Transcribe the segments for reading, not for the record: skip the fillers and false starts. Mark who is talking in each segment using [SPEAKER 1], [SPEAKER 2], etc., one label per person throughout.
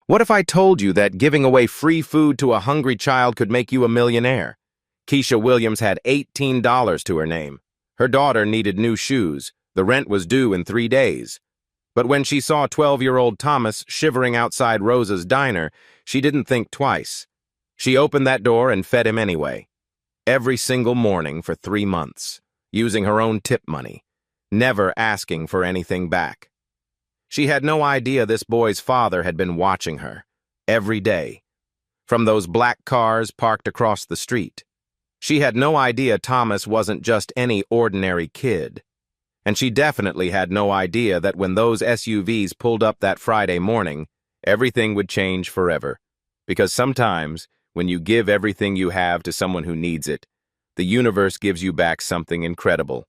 [SPEAKER 1] What if I told you that giving away free food to a hungry child could make you a millionaire? Keisha Williams had $18 to her name. Her daughter needed new shoes. The rent was due in 3 days. But when she saw 12-year-old Thomas shivering outside Rosa's diner, she didn't think twice. She opened that door and fed him anyway. Every single morning for 3 months, using her own tip money, never asking for anything back. She had no idea this boy's father had been watching her, every day, from those black cars parked across the street. She had no idea Thomas wasn't just any ordinary kid. And she definitely had no idea that when those SUVs pulled up that Friday morning, everything would change forever. Because sometimes, when you give everything you have to someone who needs it, the universe gives you back something incredible.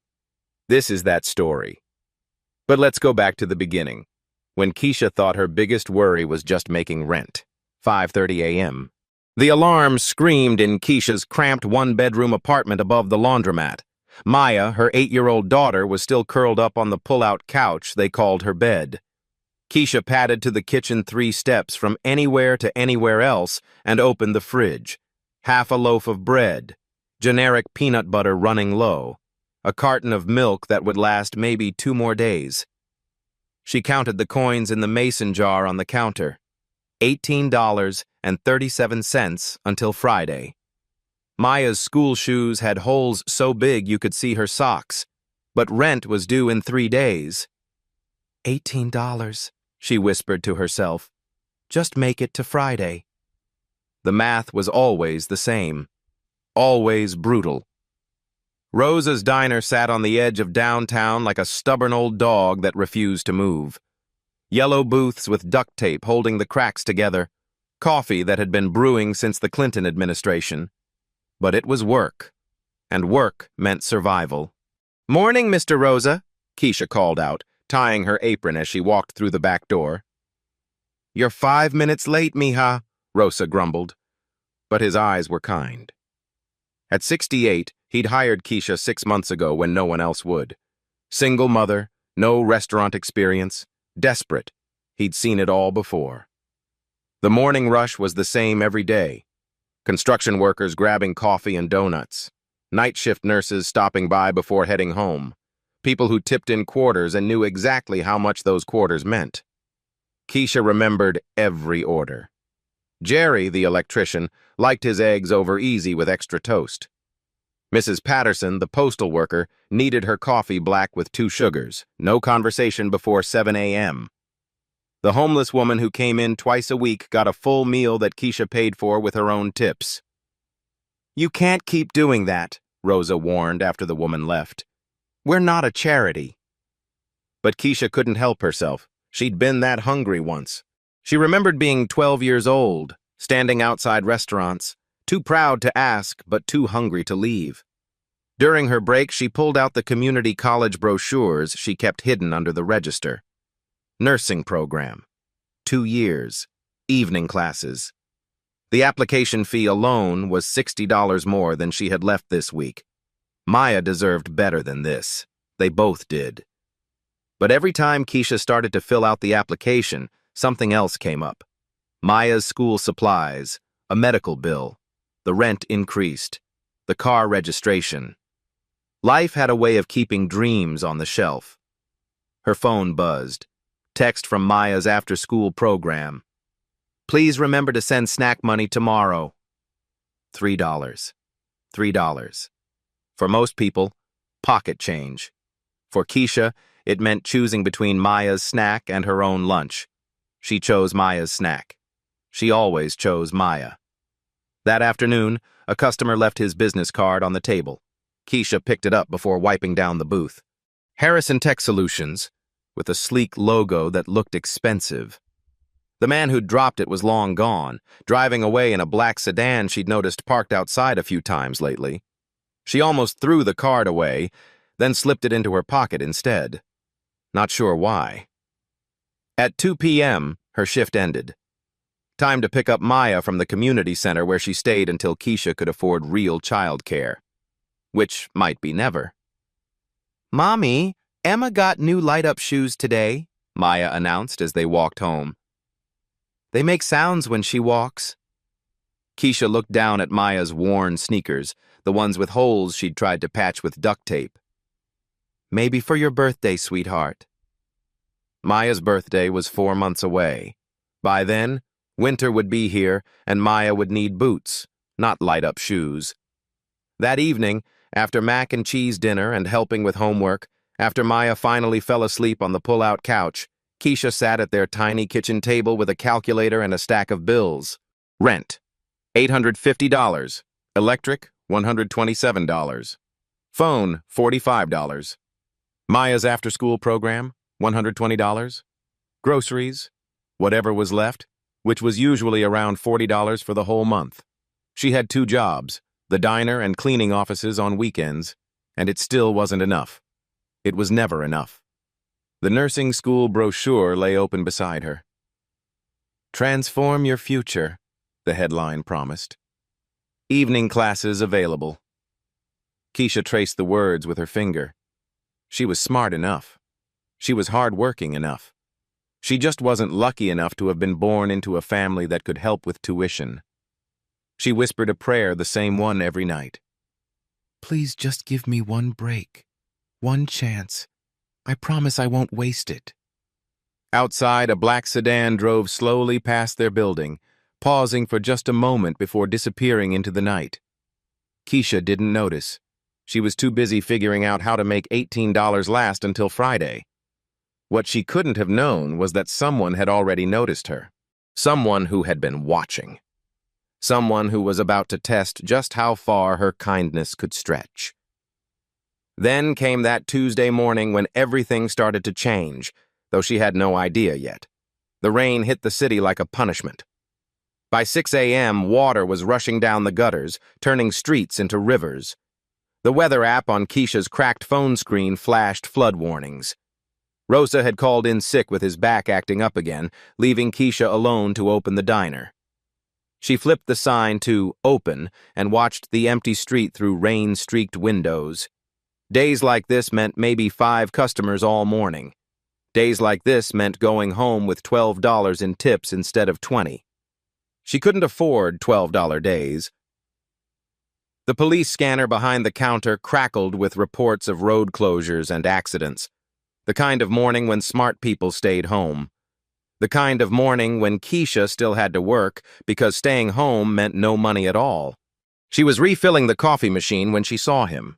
[SPEAKER 1] This is that story. But let's go back to the beginning, when Keisha thought her biggest worry was just making rent. 5:30 a.m. The alarm screamed in Keisha's cramped one-bedroom apartment above the laundromat. Maya, her 8-year-old daughter, was still curled up on the pull-out couch they called her bed. Keisha padded to the kitchen 3 steps from anywhere to anywhere else and opened the fridge. Half a loaf of bread, generic peanut butter running low, a carton of milk that would last maybe 2 more days. She counted the coins in the mason jar on the counter. $18.37 until Friday. Maya's school shoes had holes so big you could see her socks, but rent was due in 3 days. $18, she whispered to herself. Just make it to Friday. The math was always the same, always brutal. Rosa's diner sat on the edge of downtown like a stubborn old dog that refused to move. Yellow booths with duct tape holding the cracks together, coffee that had been brewing since the Clinton administration. But it was work, and work meant survival. "Morning, Mr. Rosa," Keisha called out, tying her apron as she walked through the back door. "You're 5 minutes late, mija," Rosa grumbled, but his eyes were kind. At 68, he'd hired Keisha 6 months ago when no one else would. Single mother, no restaurant experience, desperate. He'd seen it all before. The morning rush was the same every day. Construction workers grabbing coffee and donuts. Night shift nurses stopping by before heading home. People who tipped in quarters and knew exactly how much those quarters meant. Keisha remembered every order. Jerry, the electrician, liked his eggs over easy with extra toast. Mrs. Patterson, the postal worker, needed her coffee black with 2 sugars. No conversation before 7 a.m. The homeless woman who came in twice a week got a full meal that Keisha paid for with her own tips. "You can't keep doing that," Rosa warned after the woman left. "We're not a charity." But Keisha couldn't help herself. She'd been that hungry once. She remembered being 12 years old, standing outside restaurants, too proud to ask but too hungry to leave. During her break, she pulled out the community college brochures she kept hidden under the register. Nursing program. 2 years. Evening classes. The application fee alone was $60 more than she had left this week. Maya deserved better than this. They both did. But every time Keisha started to fill out the application, something else came up. Maya's school supplies, a medical bill, the rent increased, the car registration. Life had a way of keeping dreams on the shelf. Her phone buzzed. Text from Maya's after-school program. "Please remember to send snack money tomorrow." $3. $3. For most people, pocket change. For Keisha, it meant choosing between Maya's snack and her own lunch. She chose Maya's snack. She always chose Maya. That afternoon, a customer left his business card on the table. Keisha picked it up before wiping down the booth. Harrison Tech Solutions, with a sleek logo that looked expensive. The man who'd dropped it was long gone, driving away in a black sedan she'd noticed parked outside a few times lately. She almost threw the card away, then slipped it into her pocket instead. Not sure why. At 2 p.m., her shift ended. Time to pick up Maya from the community center where she stayed until Keisha could afford real childcare. Which might be never. "Mommy, Emma got new light-up shoes today," Maya announced as they walked home. They make sounds when she walks. Keisha looked down at Maya's worn sneakers, the ones with holes she'd tried to patch with duct tape. Maybe for your birthday, sweetheart. Maya's birthday was 4 months away. By then, winter would be here, and Maya would need boots, not light-up shoes. That evening, after mac and cheese dinner and helping with homework, after Maya finally fell asleep on the pull-out couch, Keisha sat at their tiny kitchen table with a calculator and a stack of bills. Rent, $850. Electric, $127. Phone, $45. Maya's after-school program, $120. Groceries, whatever was left, which was usually around $40 for the whole month. She had 2 jobs, the diner and cleaning offices on weekends, and it still wasn't enough. It was never enough. The nursing school brochure lay open beside her. Transform your future, the headline promised. Evening classes available. Keisha traced the words with her finger. She was smart enough. She was hard-working enough. She just wasn't lucky enough to have been born into a family that could help with tuition. She whispered a prayer, the same one every night. Please just give me one break, one chance. I promise I won't waste it. Outside, a black sedan drove slowly past their building, pausing for just a moment before disappearing into the night. Keisha didn't notice. She was too busy figuring out how to make $18 last until Friday. What she couldn't have known was that someone had already noticed her. Someone who had been watching. Someone who was about to test just how far her kindness could stretch. Then came that Tuesday morning when everything started to change, though she had no idea yet. The rain hit the city like a punishment. By 6 a.m., water was rushing down the gutters, turning streets into rivers. The weather app on Keisha's cracked phone screen flashed flood warnings. Rosa had called in sick with his back acting up again, leaving Keisha alone to open the diner. She flipped the sign to open and watched the empty street through rain-streaked windows. Days like this meant maybe 5 customers all morning. Days like this meant going home with $12 in tips instead of 20. She couldn't afford $12 days. The police scanner behind the counter crackled with reports of road closures and accidents. The kind of morning when smart people stayed home. The kind of morning when Keisha still had to work because staying home meant no money at all. She was refilling the coffee machine when she saw him.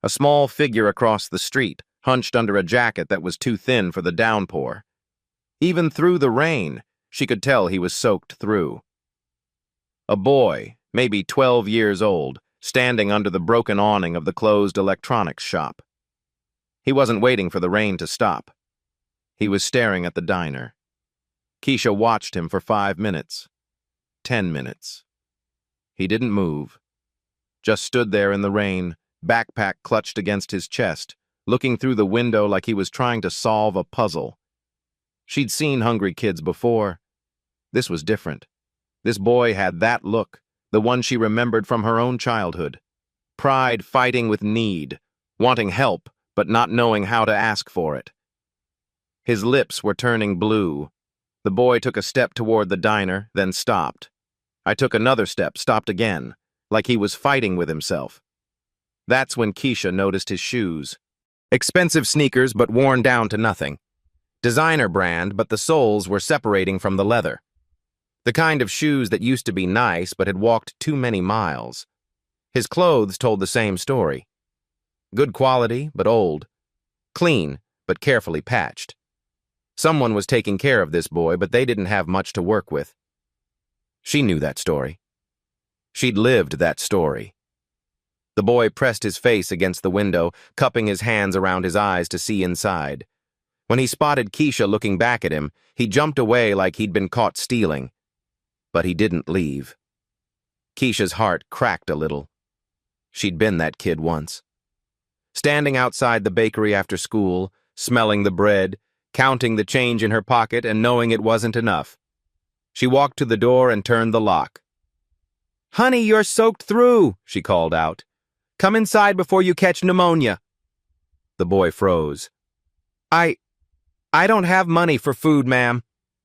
[SPEAKER 1] A small figure across the street, hunched under a jacket that was too thin for the downpour. Even through the rain, she could tell he was soaked through. A boy, maybe 12 years old, standing under the broken awning of the closed electronics shop. He wasn't waiting for the rain to stop. He was staring at the diner. Keisha watched him for 5 minutes, 10 minutes. He didn't move, just stood there in the rain, backpack clutched against his chest, looking through the window like he was trying to solve a puzzle. She'd seen hungry kids before. This was different. This boy had that look, the one she remembered from her own childhood. Pride fighting with need, wanting help, but not knowing how to ask for it. His lips were turning blue. The boy took a step toward the diner, then stopped. I took another step, stopped again, like he was fighting with himself. That's when Keisha noticed his shoes. Expensive sneakers, but worn down to nothing. Designer brand, but the soles were separating from the leather. The kind of shoes that used to be nice, but had walked too many miles. His clothes told the same story. Good quality, but old. Clean, but carefully patched. Someone was taking care of this boy, but they didn't have much to work with. She knew that story. She'd lived that story. The boy pressed his face against the window, cupping his hands around his eyes to see inside. When he spotted Keisha looking back at him, he jumped away like he'd been caught stealing. But he didn't leave. Keisha's heart cracked a little. She'd been that kid once. Standing outside the bakery after school, smelling the bread, counting the change in her pocket and knowing it wasn't enough. She walked to the door and turned the lock. "Honey, you're soaked through," she called out. "Come inside before you catch pneumonia." The boy froze. I don't have money for food, ma'am."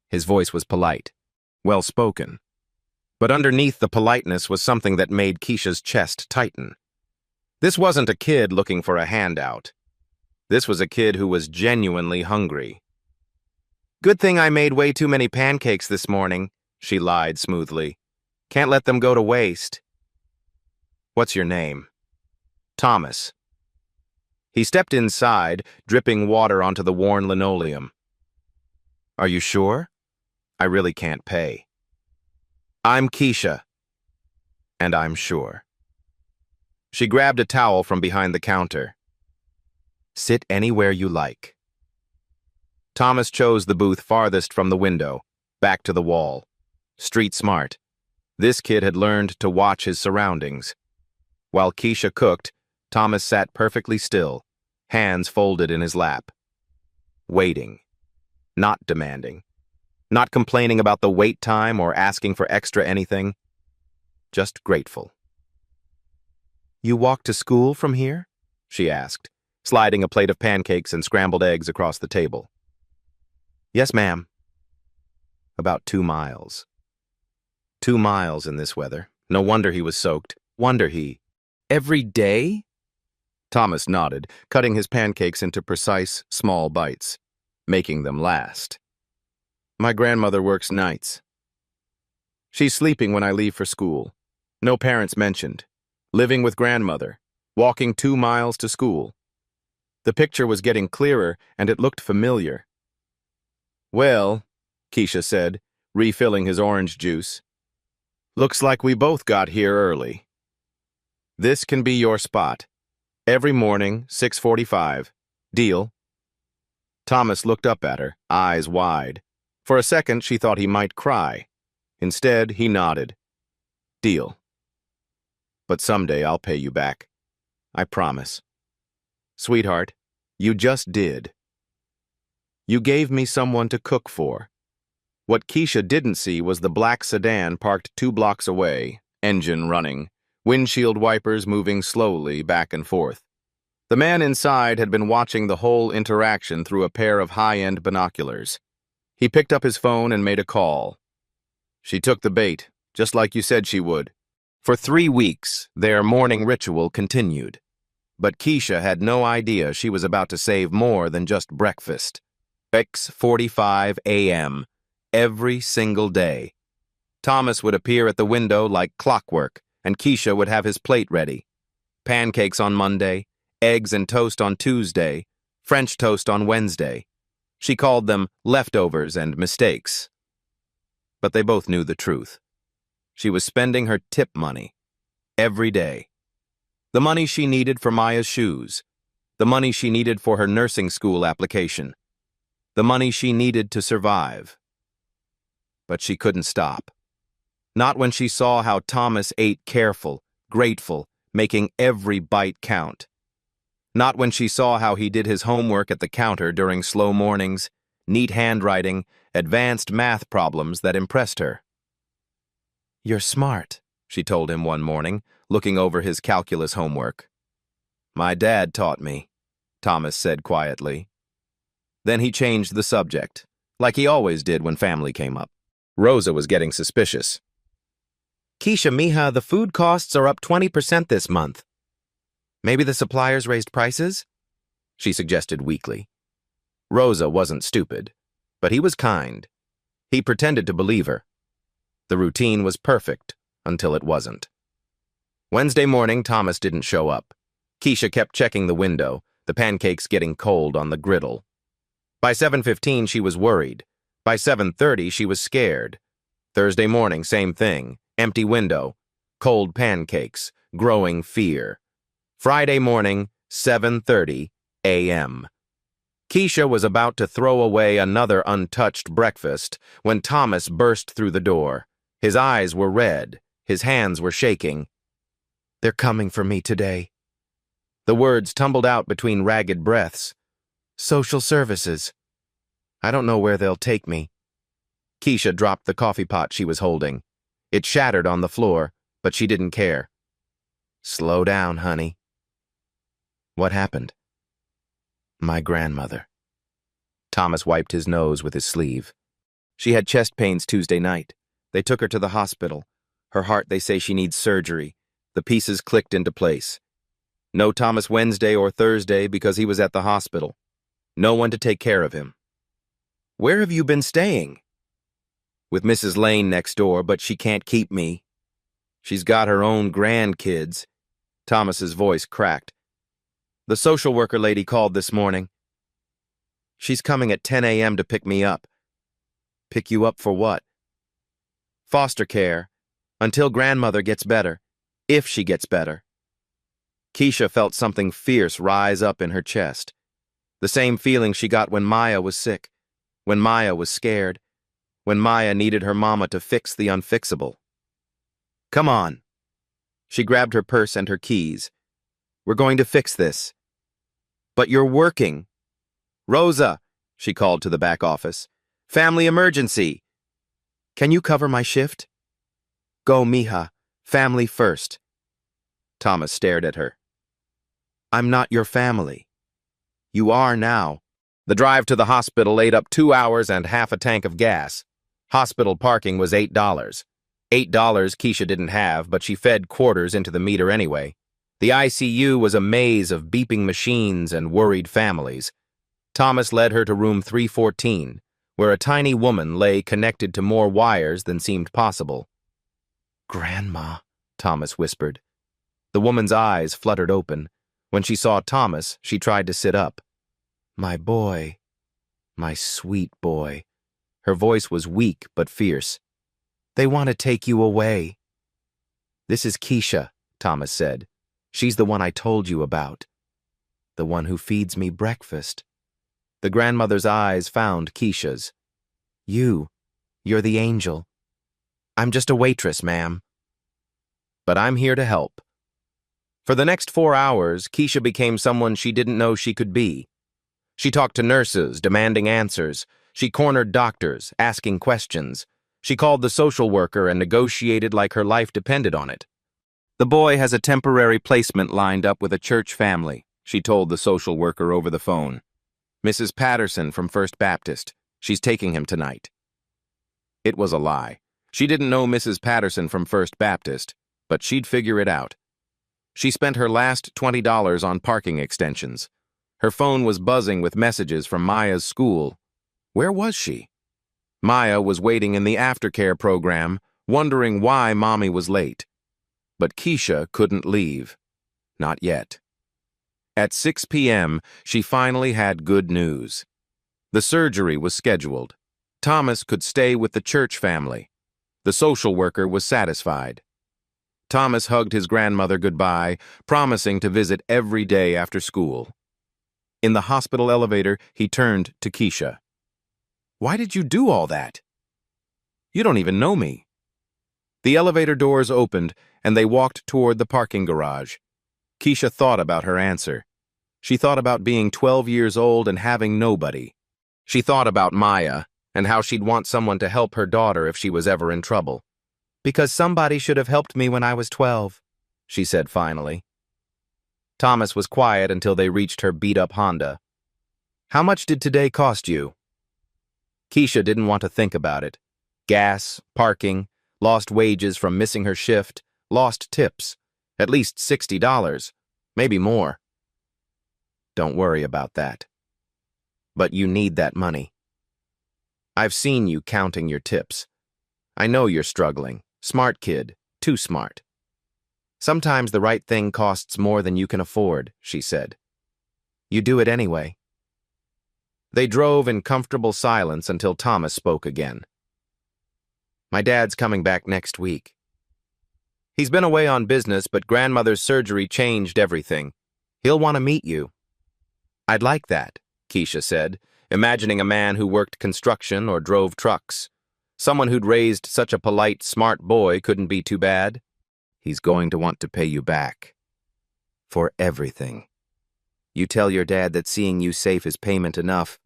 [SPEAKER 1] His voice was polite. well spoken. But underneath the politeness was something that made Keisha's chest tighten. This wasn't a kid looking for a handout. This was a kid who was genuinely hungry. "Good thing I made way too many pancakes this morning," she lied smoothly. "Can't let them go to waste." "What's your name?" "Thomas." He stepped inside, dripping water onto the worn linoleum. "Are you sure? I really can't pay." "I'm Keisha." "And I'm sure." She grabbed a towel from behind the counter. "Sit anywhere you like." Thomas chose the booth farthest from the window, back to the wall. Street smart. This kid had learned to watch his surroundings. While Keisha cooked, Thomas sat perfectly still, hands folded in his lap. Waiting. Not demanding. Not complaining about the wait time or asking for extra anything. Just grateful. "You walk to school from here?" she asked, sliding a plate of pancakes and scrambled eggs across the table. "Yes, ma'am." About 2 miles. 2 miles in this weather. No wonder he was soaked. Wonder he. "Every day?" Thomas nodded, cutting his pancakes into precise, small bites, making them last. "My grandmother works nights. She's sleeping when I leave for school. No parents mentioned. Living with grandmother. Walking 2 miles to school." The picture was getting clearer, and it looked familiar. "Well," Keisha said, refilling his orange juice, "looks like we both got here early. This can be your spot. Every morning, 6:45. Deal?" Thomas looked up at her, eyes wide. For a second, she thought he might cry. Instead, he nodded. "Deal. But someday I'll pay you back. I promise." "Sweetheart, you just did. You gave me someone to cook for." What Keisha didn't see was the black sedan parked 2 blocks away, engine running, windshield wipers moving slowly back and forth. The man inside had been watching the whole interaction through a pair of high-end binoculars. He picked up his phone and made a call. "She took the bait, just like you said she would." For 3 weeks, their morning ritual continued. But Keisha had no idea she was about to save more than just breakfast. 6:45 a.m. every single day. Thomas would appear at the window like clockwork, and Keisha would have his plate ready. Pancakes on Monday, eggs and toast on Tuesday, French toast on Wednesday. She called them leftovers and mistakes. But they both knew the truth. She was spending her tip money every day. The money she needed for Maya's shoes. The money she needed for her nursing school application. The money she needed to survive. But she couldn't stop. Not when she saw how Thomas ate careful, grateful, making every bite count. Not when she saw how he did his homework at the counter during slow mornings, neat handwriting, advanced math problems that impressed her. "You're smart," she told him one morning, looking over his calculus homework. "My dad taught me," Thomas said quietly. Then he changed the subject, like he always did when family came up. Rosa was getting suspicious. "Keisha, mija, the food costs are up 20% this month. Maybe the suppliers raised prices?" she suggested weakly. Rosa wasn't stupid, but he was kind. He pretended to believe her. The routine was perfect until it wasn't. Wednesday morning, Thomas didn't show up. Keisha kept checking the window, the pancakes getting cold on the griddle. By 7:15, she was worried. By 7:30, she was scared. Thursday morning, same thing. Empty window, cold pancakes, growing fear. Friday morning, 7:30 a.m. Keisha was about to throw away another untouched breakfast when Thomas burst through the door. His eyes were red. His hands were shaking. "They're coming for me today." The words tumbled out between ragged breaths. "Social services. I don't know where they'll take me." Keisha dropped the coffee pot she was holding. It shattered on the floor, but she didn't care. "Slow down, honey." "What happened?" "My grandmother." Thomas wiped his nose with his sleeve. "She had chest pains Tuesday night. They took her to the hospital. Her heart, they say she needs surgery. The pieces clicked into place. No Thomas Wednesday or Thursday because he was at the hospital. No one to take care of him. Where have you been staying? With Mrs. Lane next door, but she can't keep me. She's got her own grandkids. Thomas's voice cracked. The social worker lady called this morning. She's coming at 10 a.m. to pick me up. Pick you up for what? Foster care, until grandmother gets better, if she gets better. Keisha felt something fierce rise up in her chest. The same feeling she got when Maya was sick, when Maya was scared, when Maya needed her mama to fix the unfixable. Come on. She grabbed her purse and her keys. We're going to fix this. But you're working. Rosa, she called to the back office. Family emergency. Can you cover my shift? Go, mija. Family first. Thomas stared at her. I'm not your family. You are now. The drive to the hospital ate up 2 hours and half a tank of gas. Hospital parking was $8. $8 Keisha didn't have, but she fed quarters into the meter anyway. The ICU was a maze of beeping machines and worried families. Thomas led her to room 314, where a tiny woman lay connected to more wires than seemed possible. Grandma, Thomas whispered. The woman's eyes fluttered open. When she saw Thomas, she tried to sit up. My boy, my sweet boy. Her voice was weak but fierce. They want to take you away. This is Keisha, Thomas said. She's the one I told you about. The one who feeds me breakfast. The grandmother's eyes found Keisha's. You're the angel. I'm just a waitress, ma'am. But I'm here to help. For the next 4 hours, Keisha became someone she didn't know she could be. She talked to nurses, demanding answers. She cornered doctors, asking questions. She called the social worker and negotiated like her life depended on it. The boy has a temporary placement lined up with a church family, she told the social worker over the phone. Mrs. Patterson from First Baptist. She's taking him tonight. It was a lie. She didn't know Mrs. Patterson from First Baptist, but she'd figure it out. She spent her last $20 on parking extensions. Her phone was buzzing with messages from Maya's school. Where was she? Maya was waiting in the aftercare program, wondering why Mommy was late. But Keisha couldn't leave. Not yet. At 6 p.m., she finally had good news. The surgery was scheduled. Thomas could stay with the church family. The social worker was satisfied. Thomas hugged his grandmother goodbye, promising to visit every day after school. In the hospital elevator, he turned to Keisha. Why did you do all that? You don't even know me. The elevator doors opened, and they walked toward the parking garage. Keisha thought about her answer. She thought about being 12 years old and having nobody. She thought about Maya and how she'd want someone to help her daughter if she was ever in trouble. Because somebody should have helped me when I was 12, she said finally. Thomas was quiet until they reached her beat-up Honda. How much did today cost you? Keisha didn't want to think about it. Gas, parking, lost wages from missing her shift, lost tips. At least $60, maybe more. Don't worry about that. But you need that money. I've seen you counting your tips. I know you're struggling. Smart kid, too smart. Sometimes the right thing costs more than you can afford, she said. You do it anyway. They drove in comfortable silence until Thomas spoke again. My dad's coming back next week. He's been away on business, but grandmother's surgery changed everything. He'll want to meet you. I'd like that, Keisha said, imagining a man who worked construction or drove trucks. Someone who'd raised such a polite, smart boy couldn't be too bad. He's going to want to pay you back. For everything. You tell your dad that seeing you safe is payment enough.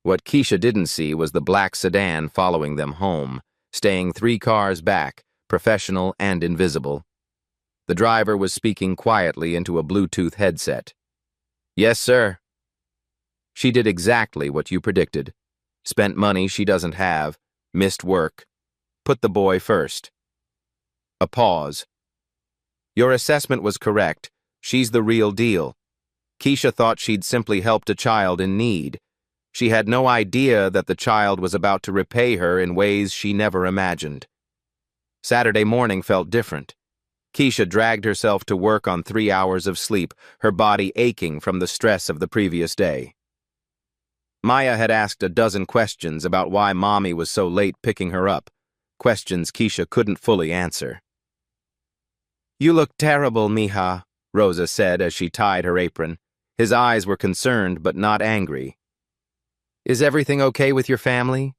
[SPEAKER 1] What Keisha didn't see was the black sedan following them home, staying 3 cars back, professional and invisible. The driver was speaking quietly into a Bluetooth headset. Yes, sir. She did exactly what you predicted. Spent money she doesn't have, missed work. Put the boy first. A pause. Your assessment was correct. She's the real deal. Keisha thought she'd simply helped a child in need. She had no idea that the child was about to repay her in ways she never imagined. Saturday morning felt different. Keisha dragged herself to work on 3 hours of sleep, her body aching from the stress of the previous day. Maya had asked a dozen questions about why Mommy was so late picking her up, questions Keisha couldn't fully answer. "You look terrible, mija," Rosa said as she tied her apron. His eyes were concerned but not angry. "Is everything okay with your family?"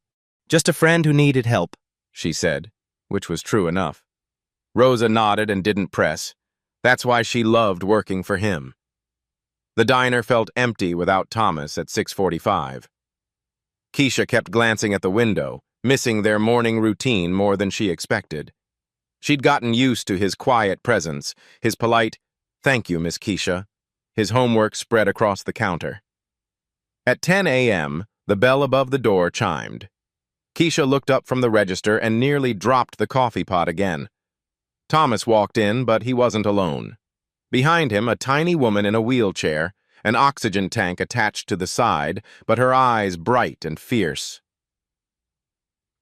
[SPEAKER 1] "Just a friend who needed help," she said, which was true enough. Rosa nodded and didn't press. That's why she loved working for him. The diner felt empty without Thomas at 6:45. Keisha kept glancing at the window, missing their morning routine more than she expected. She'd gotten used to his quiet presence, his polite, "Thank you, Miss Keisha," his homework spread across the counter. At 10 a.m., the bell above the door chimed. Keisha looked up from the register and nearly dropped the coffee pot again. Thomas walked in, but he wasn't alone. Behind him, a tiny woman in a wheelchair, an oxygen tank attached to the side, but her eyes bright and fierce.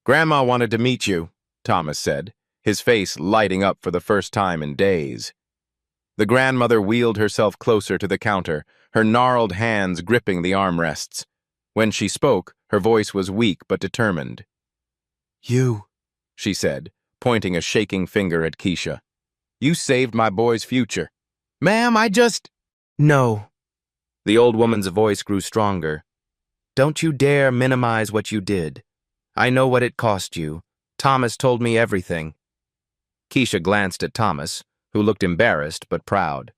[SPEAKER 1] "Grandma wanted to meet you," Thomas said, his face lighting up for the first time in days. The grandmother wheeled herself closer to the counter, her gnarled hands gripping the armrests. When she spoke, her voice was weak but determined. "You," she said, pointing a shaking finger at Keisha. "You saved my boy's future." "Ma'am, I just—" "No." The old woman's voice grew stronger. "Don't you dare minimize what you did. I know what it cost you. Thomas told me everything." Keisha glanced at Thomas, who looked embarrassed but proud.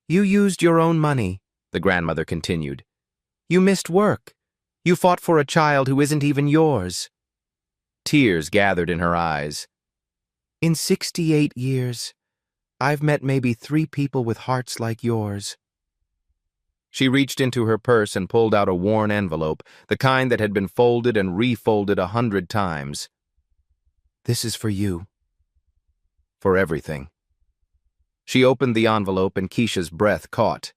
[SPEAKER 1] "You used your own money," the grandmother continued. "You missed work. You fought for a child who isn't even yours." Tears gathered in her eyes. "In 68 years, I've met maybe 3 people with hearts like yours." She reached into her purse and pulled out a worn envelope, the kind that had been folded and refolded 100 times. "This is for you. For everything." She opened the envelope and Keisha's breath caught.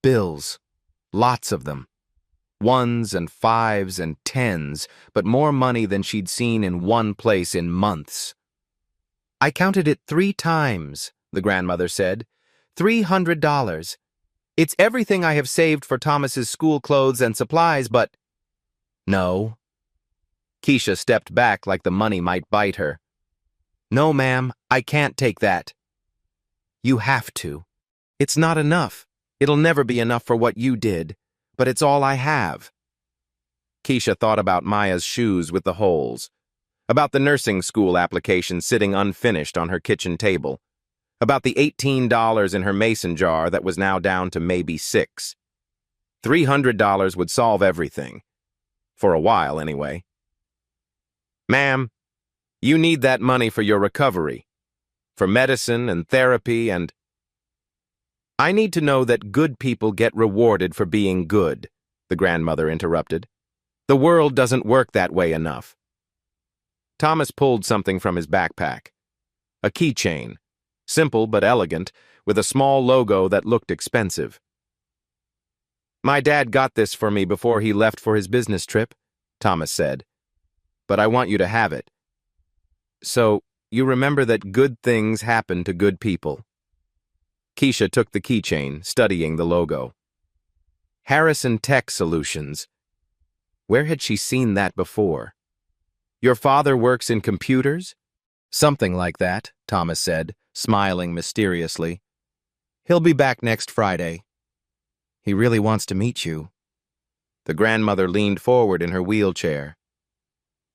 [SPEAKER 1] Bills. Lots of them. 1s and 5s and 10s, but more money than she'd seen in one place in months. "I counted it 3 times, the grandmother said. $300. It's everything I have saved for Thomas's school clothes and supplies, but—" "No." Keisha stepped back like the money might bite her. "No, ma'am, I can't take that." "You have to. It's not enough. It'll never be enough for what you did, but it's all I have." Keisha thought about Maya's shoes with the holes, about the nursing school application sitting unfinished on her kitchen table, about the $18 in her mason jar that was now down to maybe $6. $300 would solve everything. For a while, anyway. "Ma'am, you need that money for your recovery, for medicine and therapy and—" "I need to know that good people get rewarded for being good," the grandmother interrupted. "The world doesn't work that way enough." Thomas pulled something from his backpack. A keychain, simple but elegant, with a small logo that looked expensive. "My dad got this for me before he left for his business trip," Thomas said. "But I want you to have it. So, you remember that good things happen to good people." Keisha took the keychain, studying the logo. Harrison Tech Solutions. Where had she seen that before? "Your father works in computers?" "Something like that," Thomas said, smiling mysteriously. "He'll be back next Friday." "He really wants to meet you." The grandmother leaned forward in her wheelchair.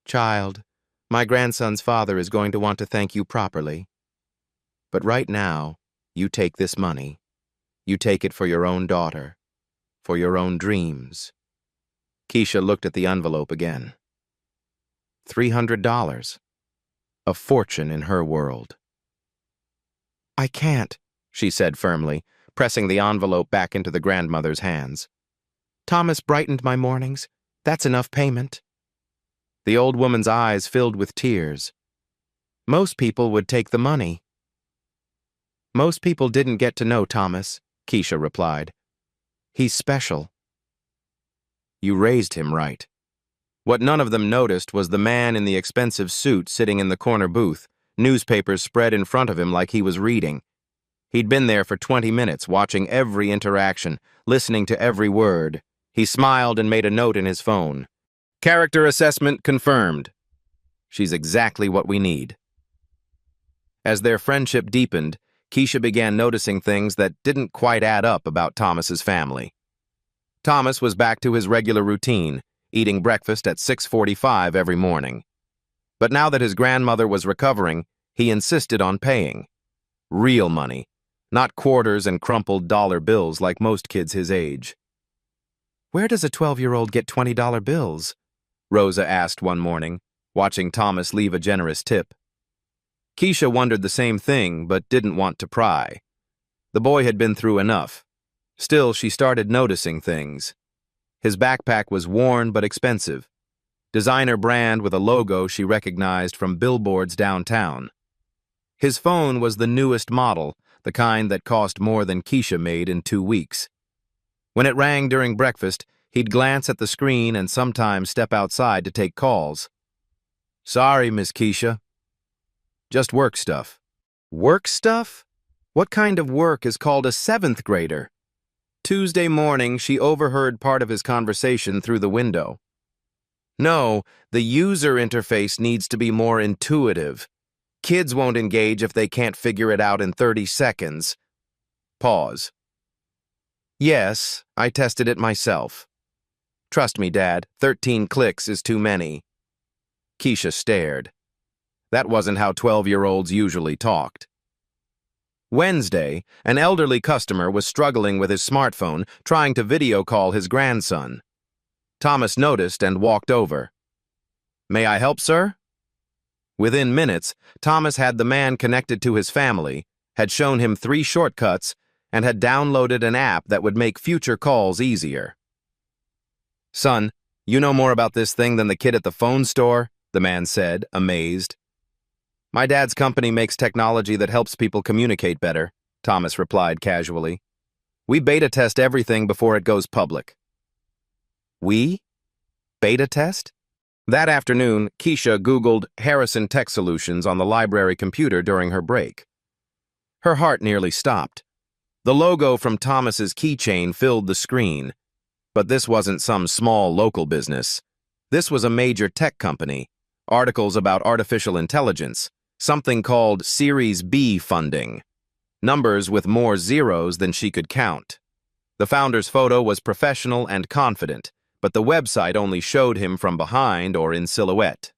[SPEAKER 1] "Child, my grandson's father is going to want to thank you properly. But right now, you take this money. You take it for your own daughter, for your own dreams." Keisha looked at the envelope again. $300. A fortune in her world. "I can't," she said firmly, pressing the envelope back into the grandmother's hands. "Thomas brightened my mornings. That's enough payment." The old woman's eyes filled with tears. Most people would take the money. Most people didn't get to know Thomas, Keisha replied. He's special. You raised him right. What none of them noticed was the man in the expensive suit sitting in the corner booth, newspapers spread in front of him like he was reading. He'd been there for 20 minutes, watching every interaction, listening to every word. He smiled and made a note in his phone. Character assessment confirmed. She's exactly what we need. As their friendship deepened, Keisha began noticing things that didn't quite add up about Thomas's family. Thomas was back to his regular routine, eating breakfast at 6:45 every morning. But now that his grandmother was recovering, he insisted on paying. Real money, not quarters and crumpled dollar bills like most kids his age. Where does a 12-year-old get $20 bills? Rosa asked one morning, watching Thomas leave a generous tip. Keisha wondered the same thing, but didn't want to pry. The boy had been through enough. Still, she started noticing things. His backpack was worn but expensive. Designer brand with a logo she recognized from billboards downtown. His phone was the newest model, the kind that cost more than Keisha made in 2 weeks. When it rang during breakfast, he'd glance at the screen and sometimes step outside to take calls. Sorry, Miss Keisha. Just work stuff. Work stuff? What kind of work is called a 7th grader? Tuesday morning, she overheard part of his conversation through the window. No, the user interface needs to be more intuitive. Kids won't engage if they can't figure it out in 30 seconds. Pause. Yes, I tested it myself. Trust me, Dad, 13 clicks is too many. Keisha stared. That wasn't how 12-year-olds usually talked. Wednesday, an elderly customer was struggling with his smartphone, trying to video call his grandson. Thomas noticed and walked over. May I help, sir? Within minutes, Thomas had the man connected to his family, had shown him 3 shortcuts, and had downloaded an app that would make future calls easier. Son, you know more about this thing than the kid at the phone store, the man said, amazed. My dad's company makes technology that helps people communicate better, Thomas replied casually. We beta test everything before it goes public. We? Beta test? That afternoon, Keisha Googled Harrison Tech Solutions on the library computer during her break. Her heart nearly stopped. The logo from Thomas's keychain filled the screen. But this wasn't some small local business. This was a major tech company. Articles about artificial intelligence. Something called Series B funding. Numbers with more zeros than she could count. The founder's photo was professional and confident, but the website only showed him from behind or in silhouette.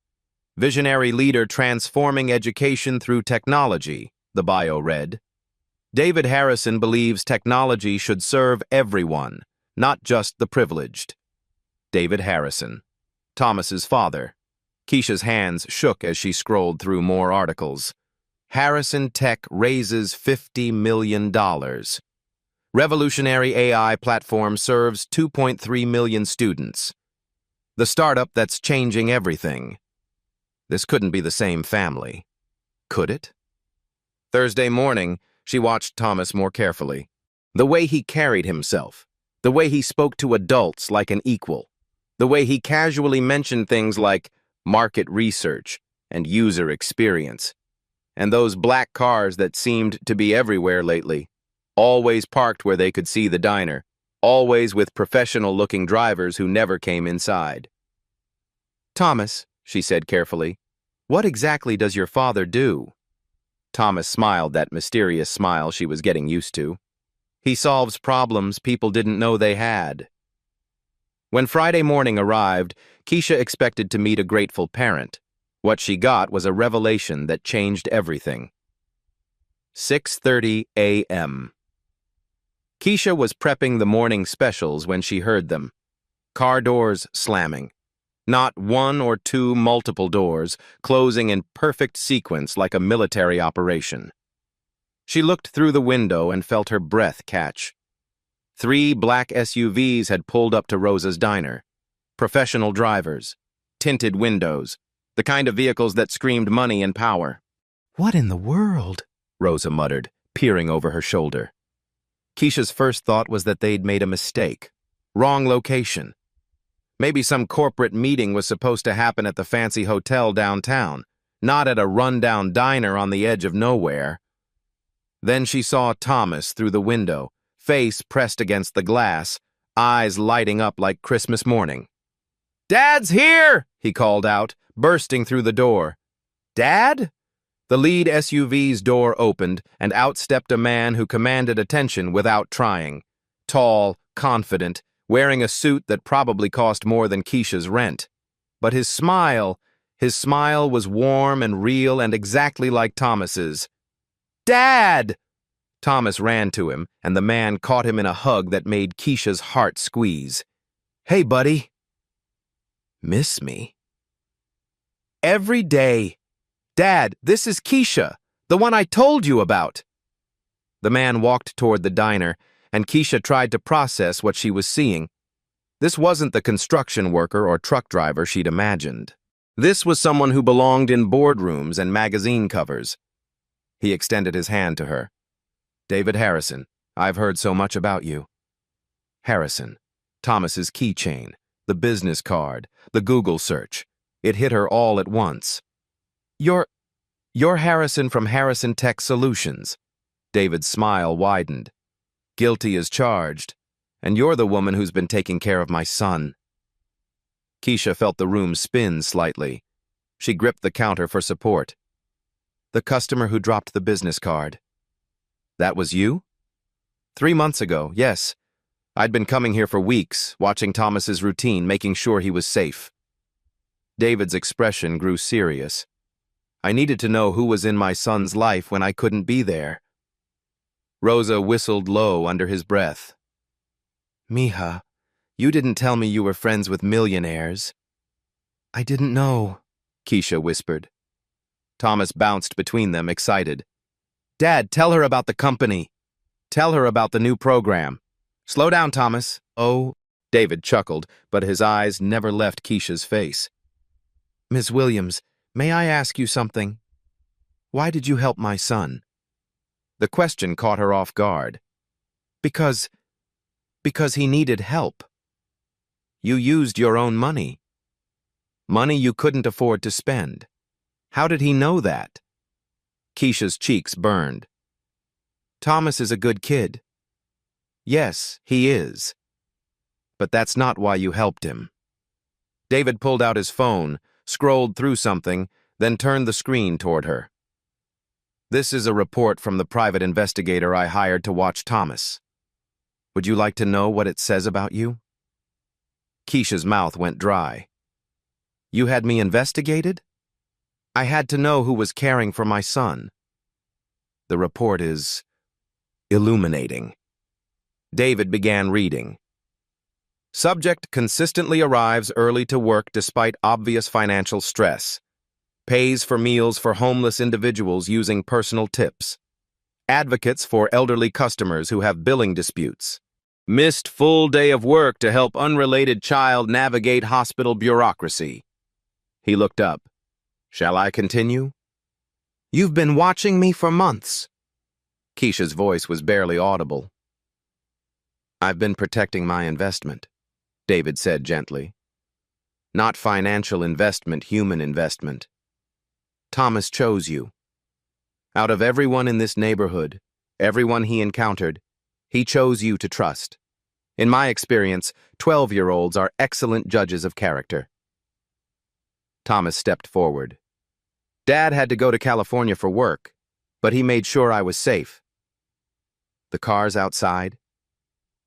[SPEAKER 1] Visionary leader transforming education through technology, the bio read. David Harrison believes technology should serve everyone, not just the privileged. David Harrison, Thomas's father. Keisha's hands shook as she scrolled through more articles. Harrison Tech raises $50 million. Revolutionary AI platform serves 2.3 million students. The startup that's changing everything. This couldn't be the same family. Could it? Thursday morning, she watched Thomas more carefully. The way he carried himself. The way he spoke to adults like an equal. The way he casually mentioned things like market research and user experience. And those black cars that seemed to be everywhere lately. Always parked where they could see the diner. Always with professional-looking drivers who never came inside. Thomas, she said carefully, what exactly does your father do? Thomas smiled that mysterious smile she was getting used to. He solves problems people didn't know they had. When Friday morning arrived, Keisha expected to meet a grateful parent. What she got was a revelation that changed everything. 6:30 a.m. Keisha was prepping the morning specials when she heard them. Car doors slamming. Not one or two, multiple doors, closing in perfect sequence like a military operation. She looked through the window and felt her breath catch. 3 black SUVs had pulled up to Rosa's diner. Professional drivers. tinted windows, the kind of vehicles that screamed money and power. "What in the world?" Rosa muttered, peering over her shoulder. Keisha's first thought was that they'd made a mistake. Wrong location. Maybe some corporate meeting was supposed to happen at the fancy hotel downtown, not at a rundown diner on the edge of nowhere. Then she saw Thomas through the window, face pressed against the glass, eyes lighting up like Christmas morning. "Dad's here!" he called out, bursting through the door. "Dad?" The lead SUV's door opened, and out stepped a man who commanded attention without trying. Tall, confident, wearing a suit that probably cost more than Keisha's rent. But his smile was warm and real and exactly like Thomas's. "Dad!" Thomas ran to him, and the man caught him in a hug that made Keisha's heart squeeze. "Hey, buddy." "Miss me?" "Every day. Dad, this is Keisha, the one I told you about." The man walked toward the diner, and Keisha tried to process what she was seeing. This wasn't the construction worker or truck driver she'd imagined. This was someone who belonged in boardrooms and magazine covers. He extended his hand to her. "David Harrison, I've heard so much about you." Harrison, Thomas's keychain, the business card, the Google search. It hit her all at once. You're Harrison from Harrison Tech Solutions." David's smile widened. "Guilty as charged, and you're the woman who's been taking care of my son." Keisha felt the room spin slightly. She gripped the counter for support. "The customer who dropped the business card." "That was you?" "3 months ago, yes. I'd been coming here for weeks, watching Thomas's routine, making sure he was safe." David's expression grew serious. "I needed to know who was in my son's life when I couldn't be there." Rosa whistled low under his breath. "Mija, you didn't tell me you were friends with millionaires." "I didn't know," Keisha whispered. Thomas bounced between them, excited. "Dad, tell her about the company. Tell her about the new program." "Slow down, Thomas." "Oh," David chuckled, but his eyes never left Keisha's face. "Miss Williams, may I ask you something? Why did you help my son?" The question caught her off guard. Because he needed help. You used your own money. Money you couldn't afford to spend. How did he know that?" Keisha's cheeks burned. "Thomas is a good kid." "Yes, he is. But that's not why you helped him." David pulled out his phone, scrolled through something, then turned the screen toward her. "This is a report from the private investigator I hired to watch Thomas. Would you like to know what it says about you?" Keisha's mouth went dry. "You had me investigated?" "I had to know who was caring for my son." "The report is illuminating." David began reading. "Subject consistently arrives early to work despite obvious financial stress. Pays for meals for homeless individuals using personal tips. Advocates for elderly customers who have billing disputes. Missed full day of work to help unrelated child navigate hospital bureaucracy." He looked up. "Shall I continue?" "You've been watching me for months." Keisha's voice was barely audible. "I've been protecting my investment," David said gently. "Not financial investment, human investment. Thomas chose you. Out of everyone in this neighborhood, everyone he encountered, he chose you to trust. In my experience, 12-year-olds are excellent judges of character." Thomas stepped forward. "Dad had to go to California for work, but he made sure I was safe." "The cars outside?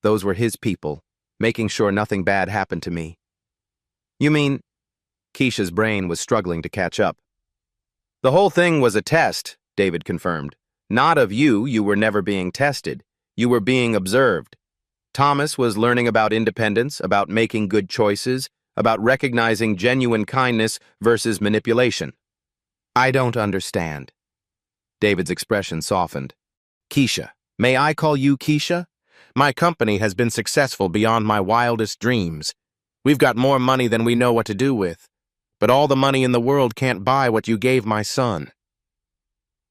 [SPEAKER 1] Those were his people, making sure nothing bad happened to me." "You mean—" Keisha's brain was struggling to catch up. "The whole thing was a test," David confirmed. "Not of you, you were never being tested. You were being observed. Thomas was learning about independence, about making good choices, about recognizing genuine kindness versus manipulation." "I don't understand." David's expression softened. "Keisha, may I call you Keisha? My company has been successful beyond my wildest dreams. We've got more money than we know what to do with. But all the money in the world can't buy what you gave my son."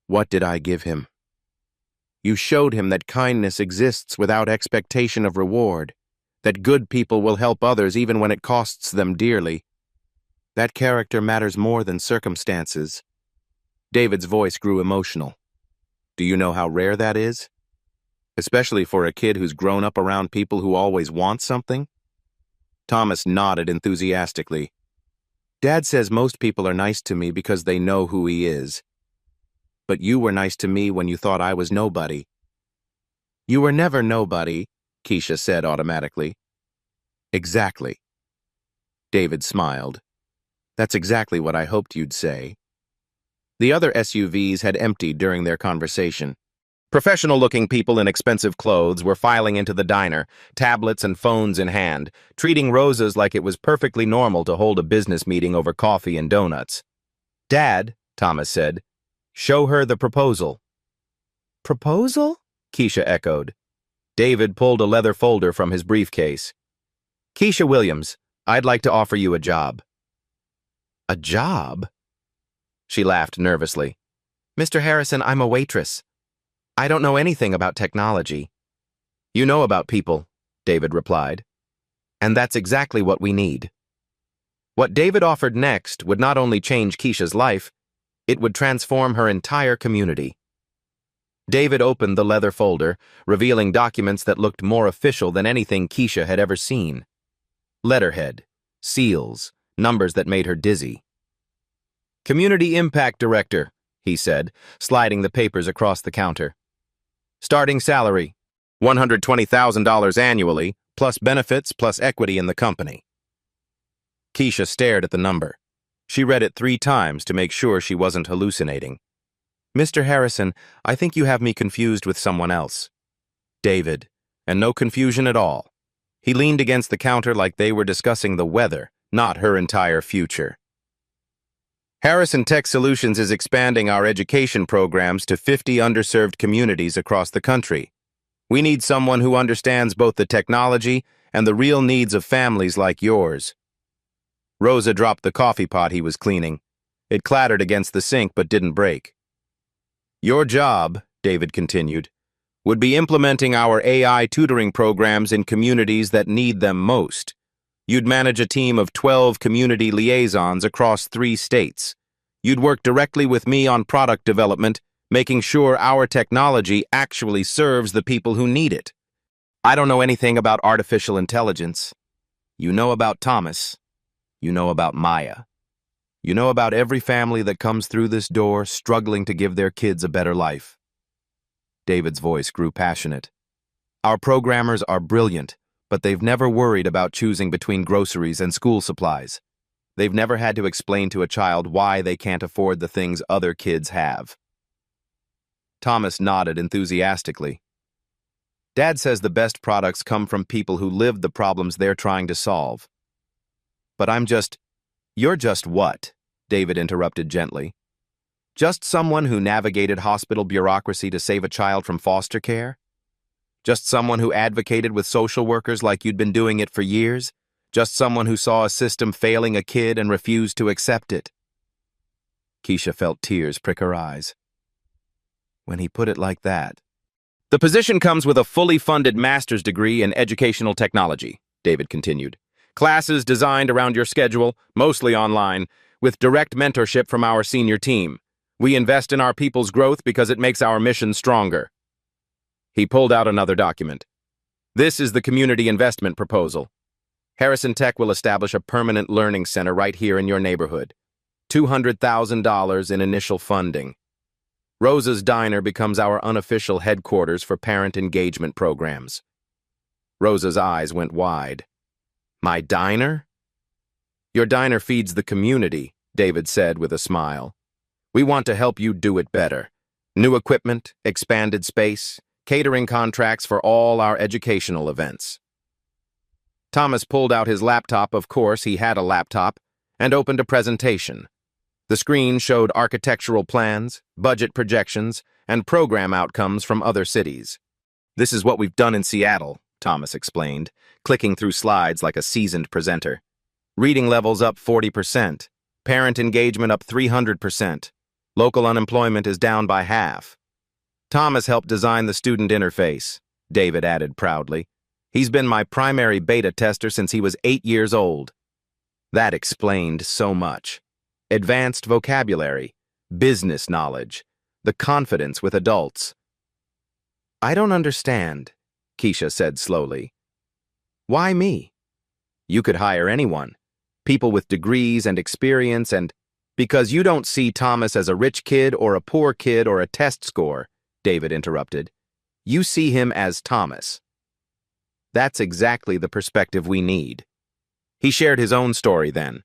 [SPEAKER 1] "What did I give him?" "You showed him that kindness exists without expectation of reward, that good people will help others even when it costs them dearly. That character matters more than circumstances." David's voice grew emotional. "Do you know how rare that is? Especially for a kid who's grown up around people who always want something?" Thomas nodded enthusiastically. "Dad says most people are nice to me because they know who he is. But you were nice to me when you thought I was nobody." "You were never nobody," Keisha said automatically. "Exactly." David smiled. "That's exactly what I hoped you'd say." The other SUVs had emptied during their conversation. Professional-looking people in expensive clothes were filing into the diner, tablets and phones in hand, treating Rosa's like it was perfectly normal to hold a business meeting over coffee and donuts. "Dad," Thomas said, "show her the proposal." "Proposal?" Keisha echoed. David pulled a leather folder from his briefcase. "Keisha Williams, I'd like to offer you a job." "A job?" She laughed nervously. "Mr. Harrison, I'm a waitress. I don't know anything about technology." "You know about people," David replied. "And that's exactly what we need." What David offered next would not only change Keisha's life, it would transform her entire community. David opened the leather folder, revealing documents that looked more official than anything Keisha had ever seen. Letterhead, seals, numbers that made her dizzy. "Community Impact Director," he said, sliding the papers across the counter. "Starting salary, $120,000 annually, plus benefits plus equity in the company." Keisha stared at the number. She read it 3 times to make sure she wasn't hallucinating. "Mr. Harrison, I think you have me confused with someone else." "David," and no confusion at all. He leaned against the counter like they were discussing the weather, not her entire future. "Harrison Tech Solutions is expanding our education programs to 50 underserved communities across the country. We need someone who understands both the technology and the real needs of families like yours." Rosa dropped the coffee pot he was cleaning. It clattered against the sink but didn't break. "Your job," David continued, "would be implementing our AI tutoring programs in communities that need them most. You'd manage a team of 12 community liaisons across 3 states. You'd work directly with me on product development, making sure our technology actually serves the people who need it. I don't know anything about artificial intelligence. You know about Thomas. You know about Maya. You know about every family that comes through this door struggling to give their kids a better life." David's voice grew passionate. "Our programmers are brilliant, but they've never worried about choosing between groceries and school supplies. They've never had to explain to a child why they can't afford the things other kids have." Thomas nodded enthusiastically. "Dad says the best products come from people who lived the problems they're trying to solve." "But You're just what?" David interrupted gently. "Just someone who navigated hospital bureaucracy to save a child from foster care? Just someone who advocated with social workers like you'd been doing it for years? Just someone who saw a system failing a kid and refused to accept it?" Keisha felt tears prick her eyes. When he put it like that. "The position comes with a fully funded master's degree in educational technology," David continued. "Classes designed around your schedule, mostly online, with direct mentorship from our senior team. We invest in our people's growth because it makes our mission stronger." He pulled out another document. "This is the community investment proposal. Harrison Tech will establish a permanent learning center right here in your neighborhood. $200,000 in initial funding. Rosa's Diner becomes our unofficial headquarters for parent engagement programs." Rosa's eyes went wide. "My diner?" "Your diner feeds the community," David said with a smile. "We want to help you do it better. New equipment, expanded space, catering contracts for all our educational events." Thomas pulled out his laptop, of course he had a laptop, and opened a presentation. The screen showed architectural plans, budget projections, and program outcomes from other cities. "This is what we've done in Seattle," Thomas explained, clicking through slides like a seasoned presenter. "Reading levels up 40%. Parent engagement up 300%. Local unemployment is down by half. Thomas helped design the student interface, David added proudly. He's been my primary beta tester since he was 8 years old. That explained so much. Advanced vocabulary, business knowledge, the confidence with adults. I don't understand, Keisha said slowly. Why me? You could hire anyone, people with degrees and experience, and because you don't see Thomas as a rich kid or a poor kid or a test score, David interrupted. You see him as Thomas. That's exactly the perspective we need. He shared his own story then.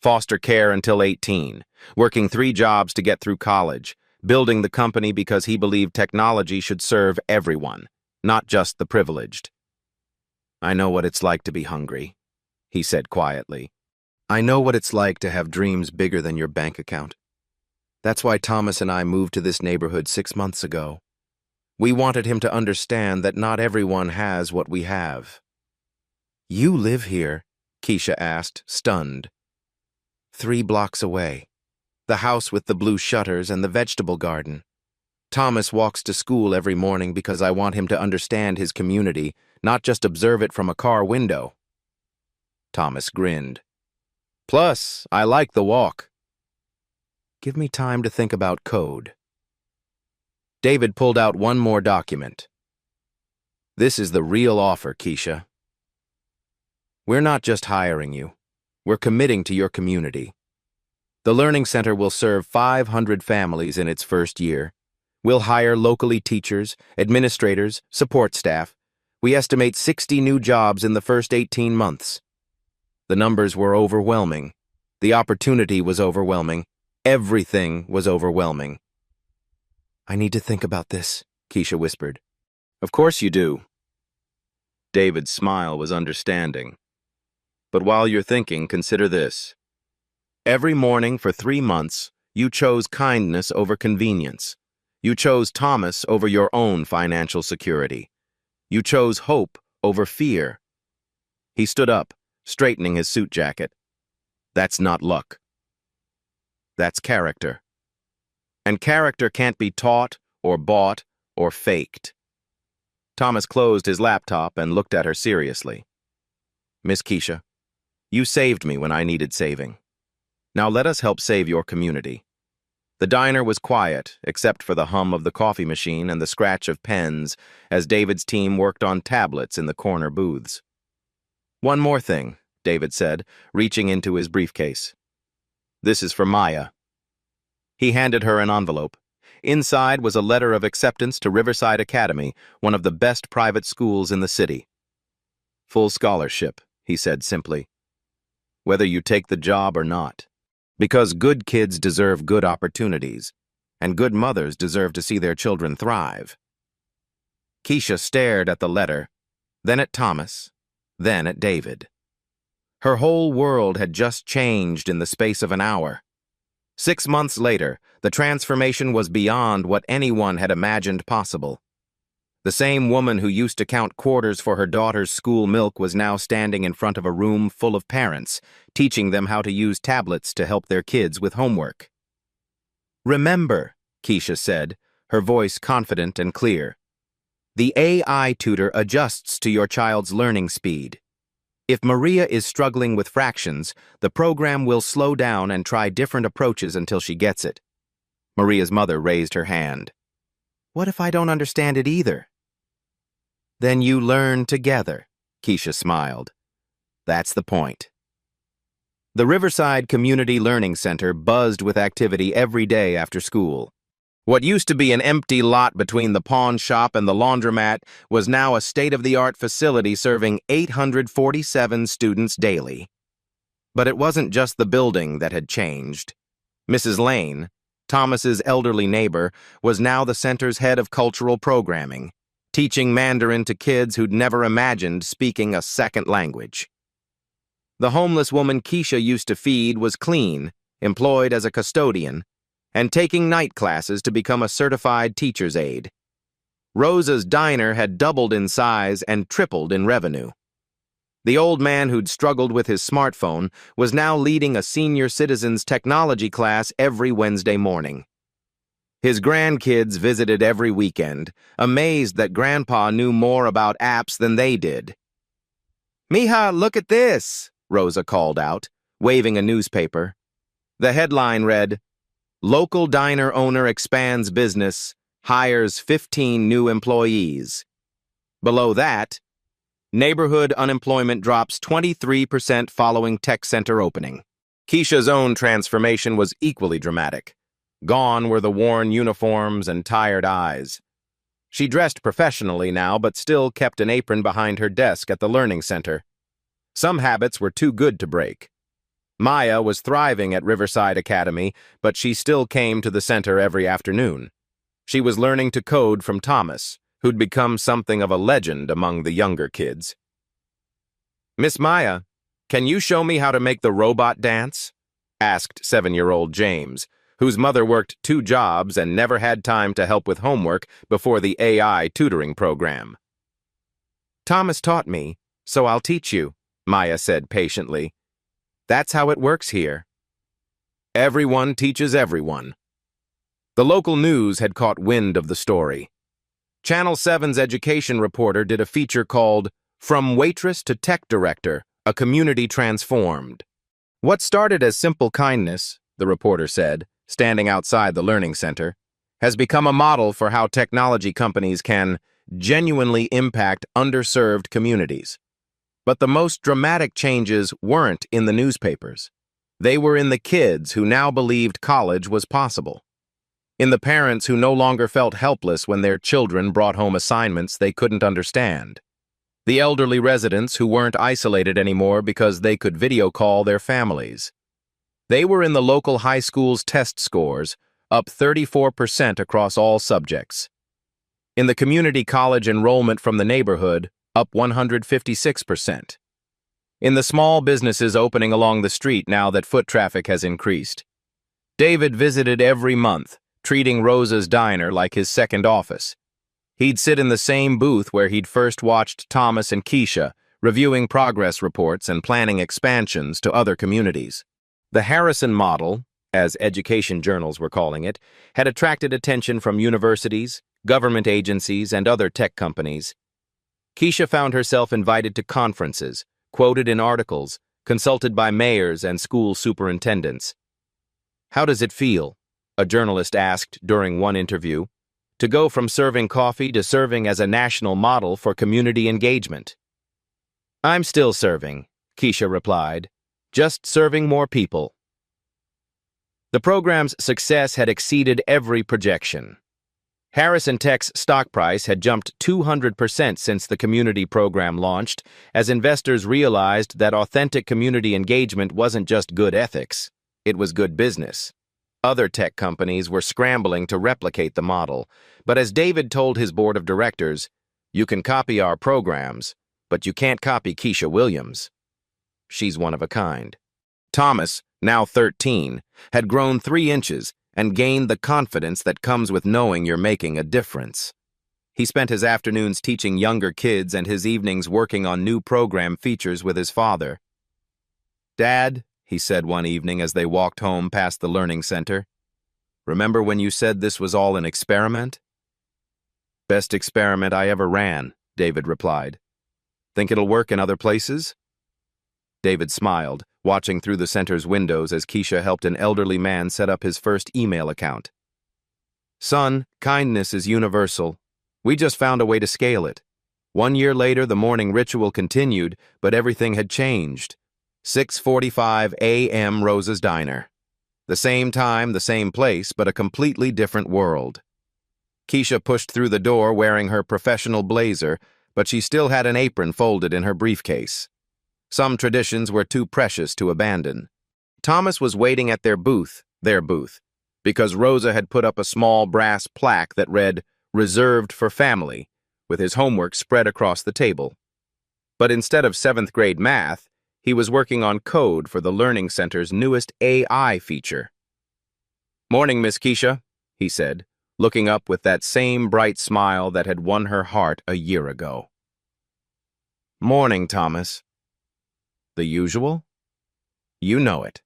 [SPEAKER 1] Foster care until 18, working 3 jobs to get through college, building the company because he believed technology should serve everyone, not just the privileged. I know what it's like to be hungry, he said quietly. I know what it's like to have dreams bigger than your bank account. That's why Thomas and I moved to this neighborhood 6 months ago. We wanted him to understand that not everyone has what we have. You live here? Keisha asked, stunned. 3 blocks away. The house with the blue shutters and the vegetable garden. Thomas walks to school every morning because I want him to understand his community, not just observe it from a car window. Thomas grinned. Plus, I like the walk. Give me time to think about code. David pulled out one more document. This is the real offer, Keisha. We're not just hiring you. We're committing to your community. The Learning Center will serve 500 families in its first year. We'll hire locally teachers, administrators, support staff. We estimate 60 new jobs in the first 18 months. The numbers were overwhelming. The opportunity was overwhelming. Everything was overwhelming. I need to think about this, Keisha whispered. Of course you do. David's smile was understanding. But while you're thinking, consider this. Every morning for 3 months, you chose kindness over convenience. You chose Thomas over your own financial security. You chose hope over fear. He stood up, straightening his suit jacket. That's not luck. That's character. And character can't be taught or bought or faked. Thomas closed his laptop and looked at her seriously. Miss Keisha, you saved me when I needed saving. Now let us help save your community. The diner was quiet, except for the hum of the coffee machine and the scratch of pens as David's team worked on tablets in the corner booths. One more thing, David said, reaching into his briefcase. This is for Maya. He handed her an envelope. Inside was a letter of acceptance to Riverside Academy, one of the best private schools in the city. Full scholarship, he said simply. Whether you take the job or not. Because good kids deserve good opportunities, and good mothers deserve to see their children thrive. Keisha stared at the letter, then at Thomas, then at David. Her whole world had just changed in the space of an hour. 6 months later, the transformation was beyond what anyone had imagined possible. The same woman who used to count quarters for her daughter's school milk was now standing in front of a room full of parents, teaching them how to use tablets to help their kids with homework. Remember, Keisha said, her voice confident and clear, the AI tutor adjusts to your child's learning speed. If Maria is struggling with fractions, the program will slow down and try different approaches until she gets it. Maria's mother raised her hand. What if I don't understand it either? Then you learn together, Keisha smiled. That's the point. The Riverside Community Learning Center buzzed with activity every day after school. What used to be an empty lot between the pawn shop and the laundromat was now a state-of-the-art facility serving 847 students daily. But it wasn't just the building that had changed. Mrs. Lane, Thomas's elderly neighbor, was now the center's head of cultural programming, teaching Mandarin to kids who'd never imagined speaking a second language. The homeless woman Keisha used to feed was clean, employed as a custodian, and taking night classes to become a certified teacher's aide. Rosa's diner had doubled in size and tripled in revenue. The old man who'd struggled with his smartphone was now leading a senior citizens technology class every Wednesday morning. His grandkids visited every weekend, amazed that Grandpa knew more about apps than they did. "Mija, look at this," Rosa called out, waving a newspaper. The headline read, "Local diner owner expands business, hires 15 new employees." Below that, neighborhood unemployment drops 23% following tech center opening. Keisha's own transformation was equally dramatic. Gone were the worn uniforms and tired eyes. She dressed professionally now, but still kept an apron behind her desk at the learning center. Some habits were too good to break. Maya was thriving at Riverside Academy, but she still came to the center every afternoon. She was learning to code from Thomas, who'd become something of a legend among the younger kids. "Miss Maya, can you show me how to make the robot dance?" asked 7-year-old James, whose mother worked 2 jobs and never had time to help with homework before the AI tutoring program. "Thomas taught me, so I'll teach you," Maya said patiently. "That's how it works here." Everyone teaches everyone. The local news had caught wind of the story. Channel 7's education reporter did a feature called "From Waitress to Tech Director, a Community Transformed." "What started as simple kindness," the reporter said, standing outside the learning center, "has become a model for how technology companies can genuinely impact underserved communities." But the most dramatic changes weren't in the newspapers. They were in the kids who now believed college was possible. In the parents who no longer felt helpless when their children brought home assignments they couldn't understand. The elderly residents who weren't isolated anymore because they could video call their families. They were in the local high school's test scores, up 34% across all subjects. In the community college enrollment from the neighborhood, up 156%. In the small businesses opening along the street now that foot traffic has increased. David visited every month, treating Rosa's diner like his second office. He'd sit in the same booth where he'd first watched Thomas and Keisha, reviewing progress reports and planning expansions to other communities. The Harrison model, as education journals were calling it, had attracted attention from universities, government agencies, and other tech companies. Keisha found herself invited to conferences, quoted in articles, consulted by mayors and school superintendents. "How does it feel?" a journalist asked during one interview, "to go from serving coffee to serving as a national model for community engagement?" "I'm still serving," Keisha replied, "just serving more people." The program's success had exceeded every projection. Harrison Tech's stock price had jumped 200% since the community program launched, as investors realized that authentic community engagement wasn't just good ethics, it was good business. Other tech companies were scrambling to replicate the model, but as David told his board of directors, "You can copy our programs, but you can't copy Keisha Williams. She's one of a kind." Thomas, now 13, had grown 3 inches and gained the confidence that comes with knowing you're making a difference. He spent his afternoons teaching younger kids and his evenings working on new program features with his father. "Dad," he said one evening as they walked home past the learning center, "remember when you said this was all an experiment?" "Best experiment I ever ran," David replied. "Think it'll work in other places?" David smiled, watching through the center's windows as Keisha helped an elderly man set up his first email account. "Son, kindness is universal. We just found a way to scale it." 1 year later, the morning ritual continued, but everything had changed. 6:45 a.m. Rosa's Diner. The same time, the same place, but a completely different world. Keisha pushed through the door wearing her professional blazer, but she still had an apron folded in her briefcase. Some traditions were too precious to abandon. Thomas was waiting at their booth, because Rosa had put up a small brass plaque that read, "Reserved for Family," with his homework spread across the table. But instead of 7th grade math, he was working on code for the Learning Center's newest AI feature. "Morning, Miss Keisha," he said, looking up with that same bright smile that had won her heart a year ago. "Morning, Thomas." The usual? You know it.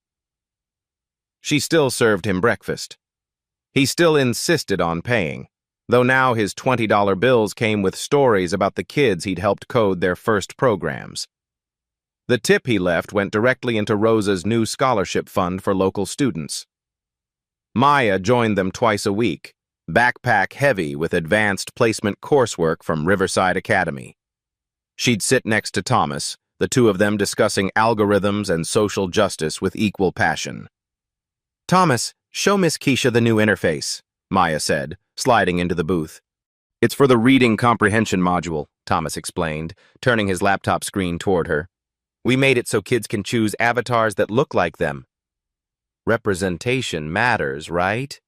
[SPEAKER 1] She still served him breakfast. He still insisted on paying, though now his $20 bills came with stories about the kids he'd helped code their first programs. The tip he left went directly into Rosa's new scholarship fund for local students. Maya joined them twice a week, backpack heavy with advanced placement coursework from Riverside Academy. She'd sit next to Thomas, the two of them discussing algorithms and social justice with equal passion. "Thomas, show Miss Keisha the new interface," Maya said, sliding into the booth. "It's for the reading comprehension module," Thomas explained, turning his laptop screen toward her. "We made it so kids can choose avatars that look like them." "Representation matters, right?"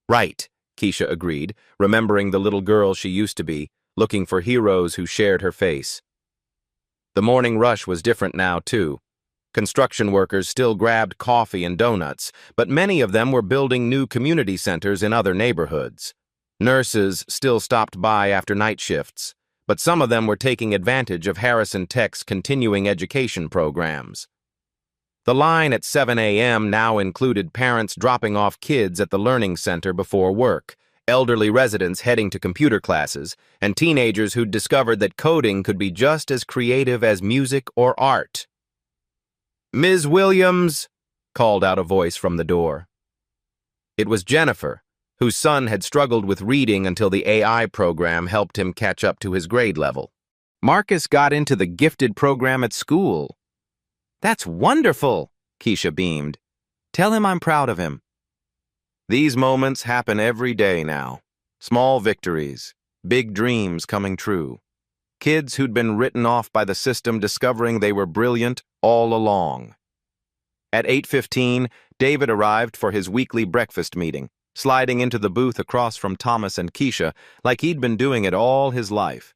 [SPEAKER 1] "Right," Keisha agreed, remembering the little girl she used to be, looking for heroes who shared her face. The morning rush was different now, too. Construction workers still grabbed coffee and donuts, but many of them were building new community centers in other neighborhoods. Nurses still stopped by after night shifts, but some of them were taking advantage of Harrison Tech's continuing education programs. The line at 7 a.m. now included parents dropping off kids at the learning center before work, elderly residents heading to computer classes, and teenagers who'd discovered that coding could be just as creative as music or art. "Ms. Williams," called out a voice from the door. It was Jennifer, whose son had struggled with reading until the AI program helped him catch up to his grade level. "Marcus got into the gifted program at school." "That's wonderful," Keisha beamed. "Tell him I'm proud of him." These moments happen every day now. Small victories, big dreams coming true. Kids who'd been written off by the system discovering they were brilliant all along. At 8:15, David arrived for his weekly breakfast meeting, sliding into the booth across from Thomas and Keisha like he'd been doing it all his life.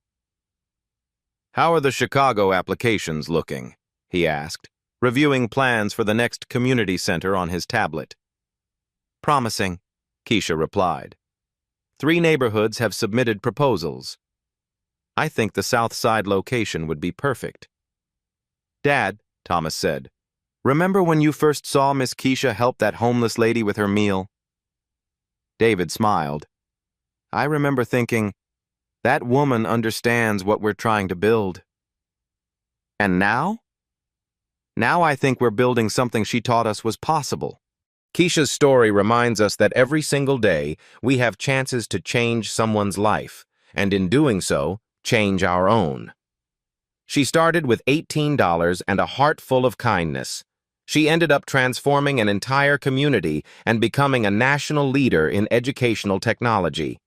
[SPEAKER 1] "How are the Chicago applications looking?" he asked, reviewing plans for the next community center on his tablet. "Promising," Keisha replied. 3 neighborhoods have submitted proposals. I think the South Side location would be perfect." "Dad," Thomas said, "remember when you first saw Miss Keisha help that homeless lady with her meal?" David smiled. "I remember thinking, that woman understands what we're trying to build." "And now?" "Now I think we're building something she taught us was possible." Keisha's story reminds us that every single day we have chances to change someone's life, and in doing so, change our own. She started with $18 and a heart full of kindness. She ended up transforming an entire community and becoming a national leader in educational technology.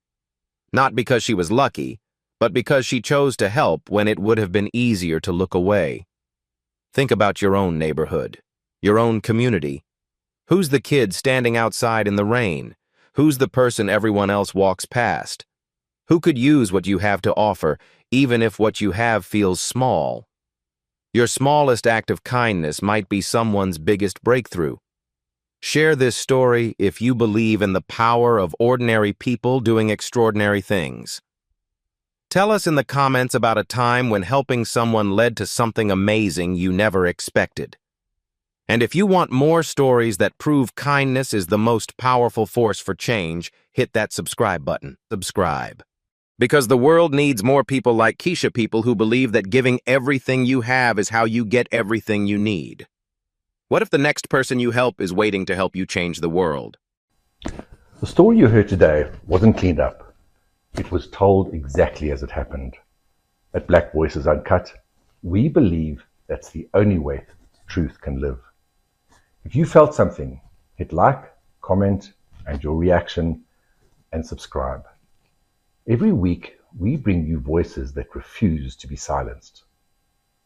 [SPEAKER 1] Not because she was lucky, but because she chose to help when it would have been easier to look away. Think about your own neighborhood, your own community. Who's the kid standing outside in the rain? Who's the person everyone else walks past? Who could use what you have to offer, even if what you have feels small? Your smallest act of kindness might be someone's biggest breakthrough. Share this story if you believe in the power of ordinary people doing extraordinary things. Tell us in the comments about a time when helping someone led to something amazing you never expected. And if you want more stories that prove kindness is the most powerful force for change, hit that subscribe button. Subscribe. Because the world needs more people like Keisha, people who believe that giving everything you have is how you get everything you need. What if the next person you help is waiting to help you change the world?
[SPEAKER 2] The story you heard today wasn't cleaned up. It was told exactly as it happened. At Black Voices Uncut, we believe that's the only way truth can live. If you felt something, hit like, comment, and your reaction, and subscribe. Every week, we bring you voices that refuse to be silenced.